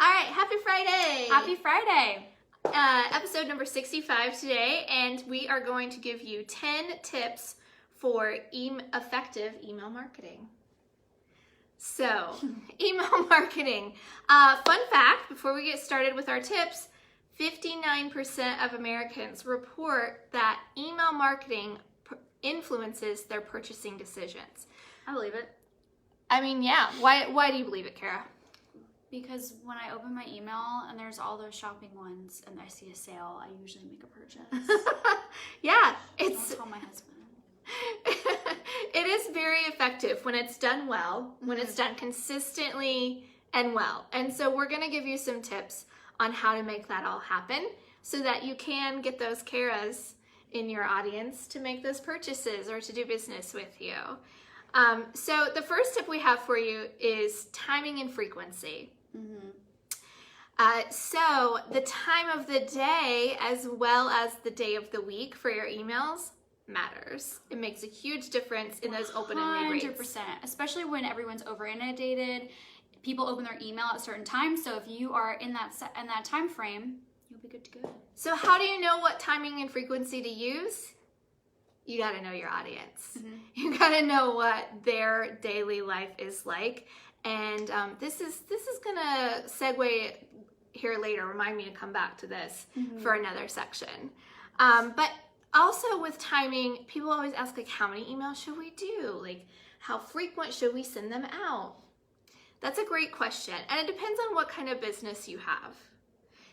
All right, happy Friday! Happy Friday! Episode number 65 today, and we are going to give you 10 tips for effective email marketing. So, email marketing. Fun fact, before we get started with our tips, 59% of Americans report that email marketing influences their purchasing decisions. I believe it. I mean, yeah. Why do you believe it, Kara? Because when I open my email and there's all those shopping ones and I see a sale, I usually make a purchase. Yeah, Don't tell my husband. It is very effective when it's done well, when it's done consistently and well. And so we're going to give you some tips on how to make that all happen so that you can get those Karas in your audience to make those purchases or to do business with you. So the first tip we have for you is timing and frequency. So the time of the day as well as the day of the week for your emails matters. It makes a huge difference in those open and read rates. 100%, especially when everyone's over inundated. People open their email at certain times, so if you are in that time frame, you'll be good to go. So how do you know what timing and frequency to use? You got to know your audience. You got to know what their daily life is like. And this is gonna segue here later. Remind me to come back to this for another section. But also with timing, people always ask, like, how many emails should we do? Like, how frequent should we send them out? That's a great question, and it depends on what kind of business you have.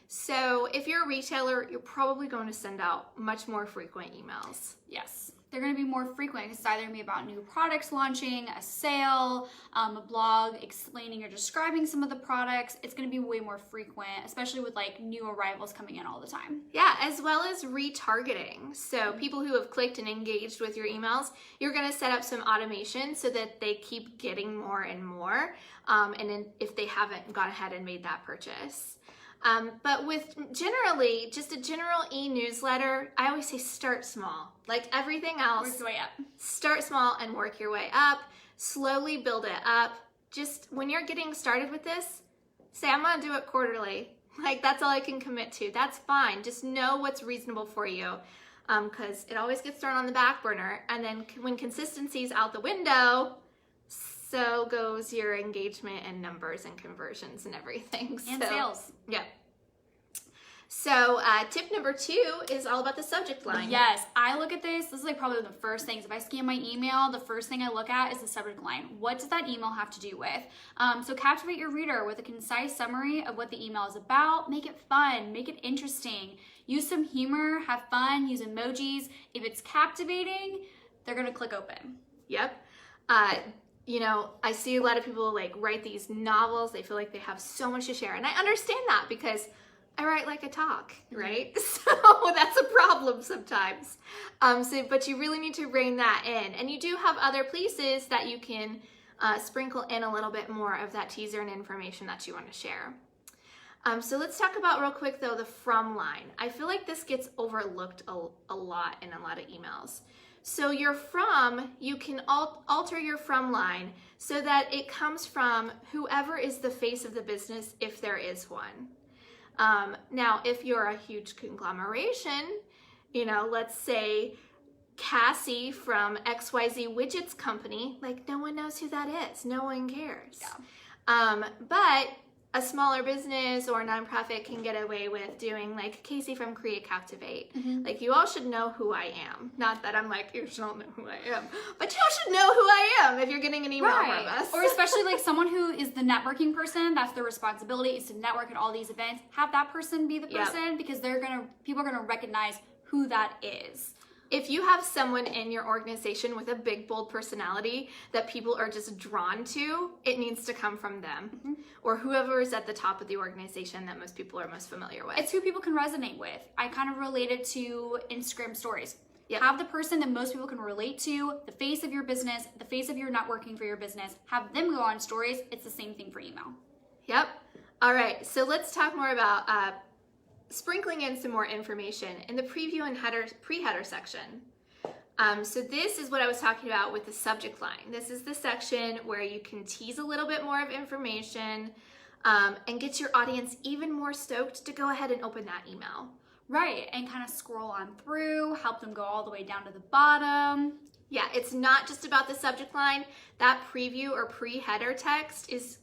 So if you're a retailer, you're probably going to send out much more frequent emails. Yes, they're going to be more frequent. It's either going to be about new products launching, a sale, a blog explaining or describing some of the products. It's going to be way more frequent, especially with like new arrivals coming in all the time. Yeah, as well as retargeting. So people who have clicked and engaged with your emails, you're going to set up some automation so that they keep getting more and more. And then if they haven't gone ahead and made that purchase. But with generally just a general e-newsletter, I always say start small. Like everything else, Work your way up. Start small and work your way up. Slowly build it up. Just when you're getting started with this, say I'm gonna do it quarterly. Like that's all I can commit to. That's fine. Just know what's reasonable for you, because it always gets thrown on the back burner. And then when consistency's out the window, so goes your engagement and numbers and conversions and everything. And sales. Yeah. So tip number 2 is all about the subject line. Yes, I look at this. This is like probably the first things. If I scan my email, the first thing I look at is the subject line. What does that email have to do with? So captivate your reader with a concise summary of what the email is about. Make it fun. Make it interesting. Use some humor. Have fun. Use emojis. If it's captivating, they're going to click open. Yep. You know, I see a lot of people like write these novels. They feel like they have so much to share. And I understand that because I write like a talk, right? So that's a problem sometimes. But you really need to rein that in. And you do have other places that you can sprinkle in a little bit more of that teaser and information that you want to share. So let's talk about real quick though, the from line. I feel like this gets overlooked a lot in a lot of emails. So your from, you can alter your from line so that it comes from whoever is the face of the business, if there is one. Now, if you're a huge conglomeration, you know, let's say Cassie from XYZ Widgets Company, like no one knows who that is. No one cares. Yeah. But a smaller business or nonprofit can get away with doing like Casey from Create Captivate. Like you all should know who I am. Not that I'm like, you should all know who I am, but you all should know who I am if you're getting an email from us. Or especially like someone who is the networking person, that's their responsibility is to network at all these events. Have that person be the person because people are gonna recognize who that is. If you have someone in your organization with a big, bold personality that people are just drawn to, it needs to come from them or whoever is at the top of the organization that most people are most familiar with. It's who people can resonate with. I kind of relate it to Instagram stories. Yep. Have the person that most people can relate to, the face of your business, the face of your networking for your business. Have them go on stories. It's the same thing for email. Yep. All right. So let's talk more about sprinkling in some more information in the preview and pre-header section. So this is what I was talking about with the subject line. This is the section where you can tease a little bit more of information. and gets your audience even more stoked to go ahead and open that email. Right, and kind of scroll on through, help them go all the way down to the bottom. Yeah, it's not just about the subject line. That preview or pre-header text is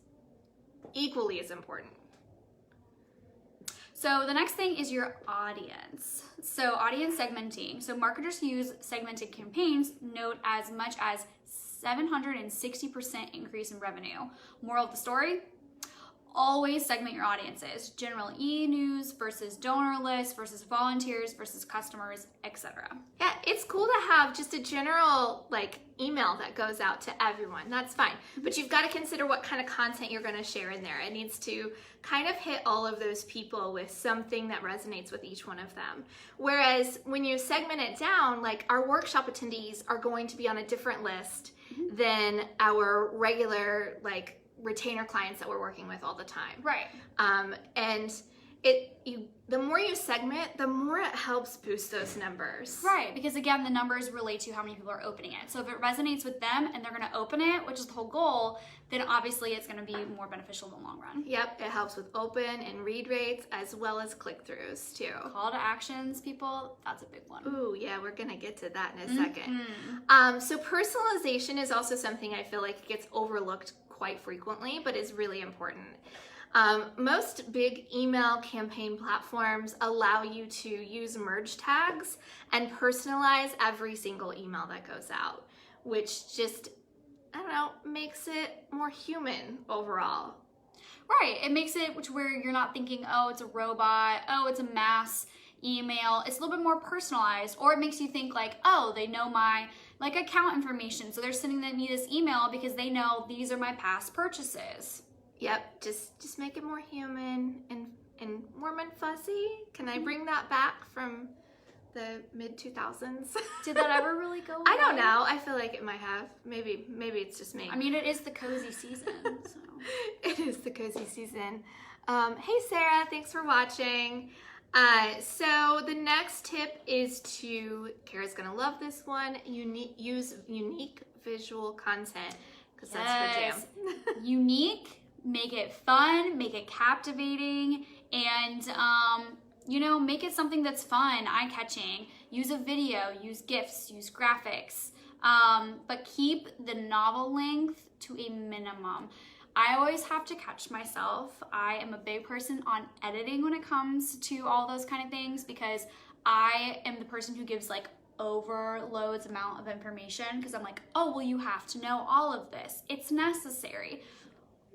equally as important. So the next thing is your audience. So audience segmenting. So marketers who use segmented campaigns note as much as 760% increase in revenue. Moral of the story? Always segment your audiences. General e-news versus donor list versus volunteers versus customers, etc. Yeah, it's cool to have just a general email that goes out to everyone. That's fine. But you've got to consider what kind of content you're going to share in there. It needs to kind of hit all of those people with something that resonates with each one of them. Whereas when you segment it down, our workshop attendees are going to be on a different list than our regular retainer clients that we're working with all the time. Right. And the more you segment, the more it helps boost those numbers. Right, because again, the numbers relate to how many people are opening it. So if it resonates with them and they're going to open it, which is the whole goal, then obviously it's going to be more beneficial in the long run. Yep, it helps with open and read rates as well as click-throughs too. Call to actions, people, that's a big one. Ooh, yeah, we're going to get to that in a second. So personalization is also something I feel like gets overlooked quite frequently, but is really important. Most big email campaign platforms allow you to use merge tags and personalize every single email that goes out, which just, I don't know, makes it more human overall. Right, it makes it where you're not thinking, oh, it's a robot, oh, it's a mass email. It's a little bit more personalized, or it makes you think oh, they know my account information, so they're sending me this email because they know these are my past purchases. Yep, just make it more human and warm and fuzzy. Can I bring that back from the mid-2000s? Did that ever really go away? I don't know. I feel like it might have. Maybe it's just me. I mean, it is the cozy season. So. It is the cozy season. Hey, Sarah, thanks for watching. So the next tip is Kara's gonna love this one, use unique visual content, because that's her jam. Unique, make it fun, make it captivating, and make it something that's fun, eye-catching. Use a video, use GIFs, use graphics, but keep the novel length to a minimum. I always have to catch myself. I am a big person on editing when it comes to all those kind of things, because I am the person who gives overloads amount of information, because I'm oh, well, you have to know all of this. It's necessary.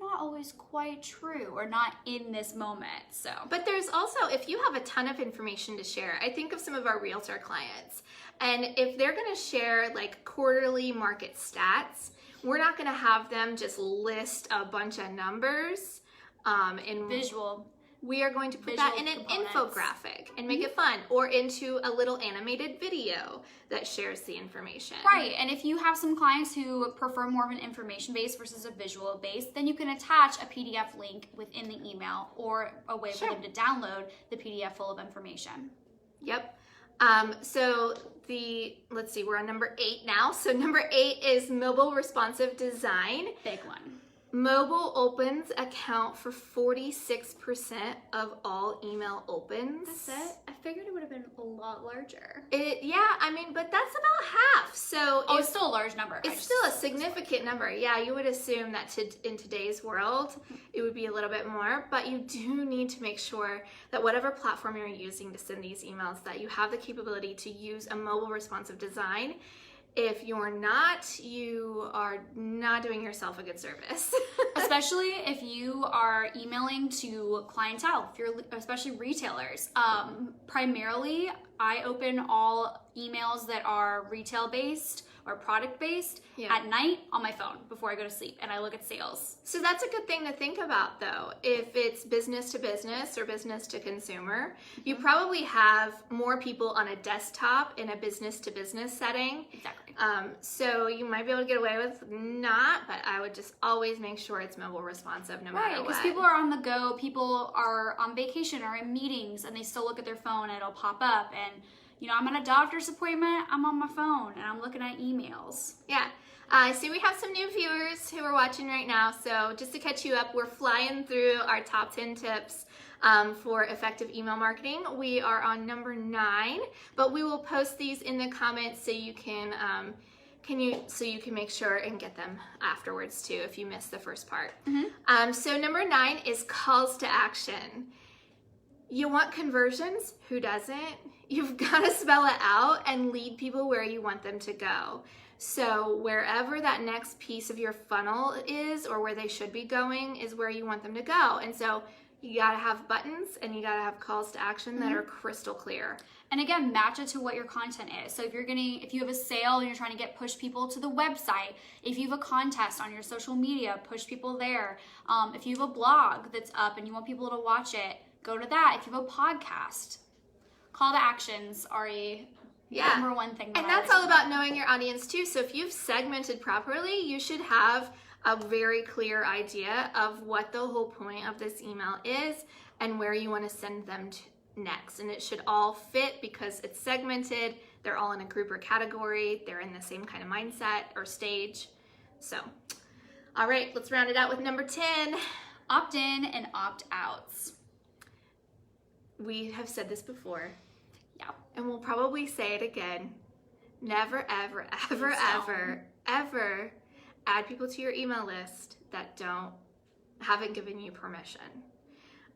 Not always quite true, or not in this moment. So, but there's also, if you have a ton of information to share, I think of some of our realtor clients, and if they're going to share quarterly market stats, we're not going to have them just list a bunch of numbers in visual. We are going to put that in an infographic and make it fun, or into a little animated video that shares the information. Right, and if you have some clients who prefer more of an information base versus a visual base, then you can attach a PDF link within the email, or a way for them to download the PDF full of information. Yep. So let's see, we're on number 8 now. So number 8 is mobile responsive design. Big one. Mobile opens account for 46% of all email opens. That's it? I figured it would have been a lot larger. But that's about half. So it's still a large number. It's still a significant number. Yeah, you would assume that in today's world, it would be a little bit more, but you do need to make sure that whatever platform you're using to send these emails, that you have the capability to use a mobile responsive design. If you're not, you are not doing yourself a good service. Especially if you are emailing to clientele, especially retailers. Primarily, I open all emails that are retail-based or product-based at night on my phone before I go to sleep, and I look at sales. So that's a good thing to think about, though. If it's business to business or business to consumer, you probably have more people on a desktop in a business to business setting. Exactly. So you might be able to get away with not, but I would just always make sure it's mobile responsive no matter what. Right, because people are on the go, people are on vacation or in meetings, and they still look at their phone and it'll pop up, and I'm at a doctor's appointment, I'm on my phone and I'm looking at emails. Yeah. I see we have some new viewers who are watching right now. So just to catch you up, we're flying through our top 10 tips for effective email marketing. We are on number 9, but we will post these in the comments so you can make sure and get them afterwards too if you missed the first part. So number 9 is calls to action. You want conversions? Who doesn't? You've got to spell it out and lead people where you want them to go. So wherever that next piece of your funnel is, or where they should be going, is where you want them to go. And so you got to have buttons and you got to have calls to action that are crystal clear. And again, match it to what your content is. So if you have a sale and you're trying to push people to the website, if you have a contest on your social media, push people there. If you have a blog that's up and you want people to watch it, go to that. If you have a podcast, call to actions are number one thing. And that's all about knowing your audience too. So if you've segmented properly, you should have a very clear idea of what the whole point of this email is and where you want to send them to next. And it should all fit because it's segmented. They're all in a group or category. They're in the same kind of mindset or stage. So, all right, let's round it out with number 10. Opt-in and opt-outs. We have said this before. Yeah. And we'll probably say it again. Never, ever, ever, ever, ever add people to your email list that haven't given you permission.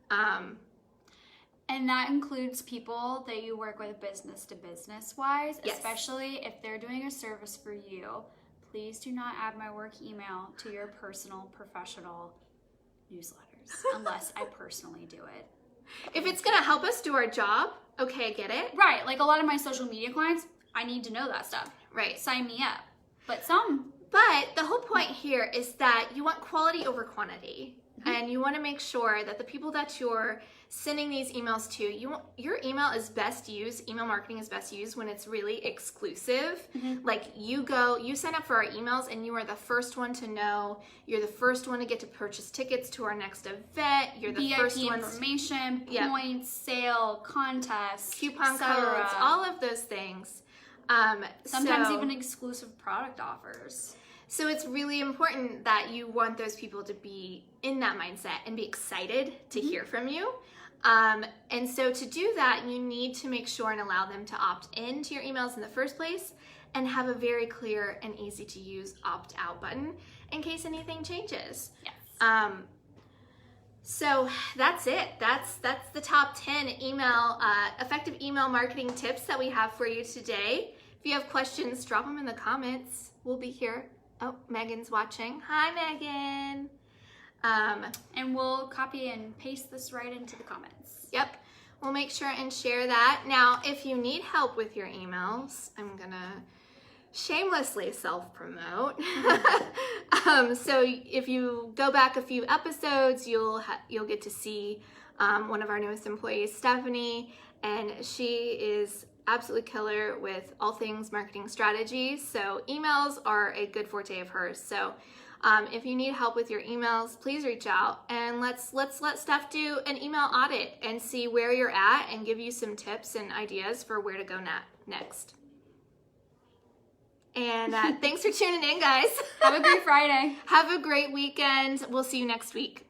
And that includes people that you work with business to business wise, Yes. especially if they're doing a service for you. Please do not add my work email to your personal, professional newsletters unless I personally do it. If it's going to help us do our job, okay, I get it. Right, like a lot of my social media clients, I need to know that stuff. Right. Sign me up. But some. But the whole point here is that you want quality over quantity. And you want to make sure that the people that you're sending these emails to, your email is best used, email marketing is best used when it's really exclusive. Like you sign up for our emails and you are the first one to know, you're the first one to get to purchase tickets to our next event, you're the VIP first one information, points, sale, contests, coupon etc. codes, all of those things. Sometimes even exclusive product offers. So it's really important that you want those people to be in that mindset and be excited to hear from you. And so to do that, you need to make sure and allow them to opt in to your emails in the first place and have a very clear and easy to use opt-out button in case anything changes. Yes. So that's it. That's the top 10 effective email marketing tips that we have for you today. If you have questions, drop them in the comments. We'll be here. Oh, Megan's watching. Hi, Megan. And we'll copy and paste this right into the comments. Yep. We'll make sure and share that. Now, if you need help with your emails, I'm going to shamelessly self-promote. So if you go back a few episodes, you'll get to see one of our newest employees, Stephanie, and she is absolutely killer with all things marketing strategies. So emails are a good forte of hers. So if you need help with your emails, please reach out and let's let Steph do an email audit and see where you're at and give you some tips and ideas for where to go next. And thanks for tuning in, guys. Have a great Friday. Have a great weekend. We'll see you next week.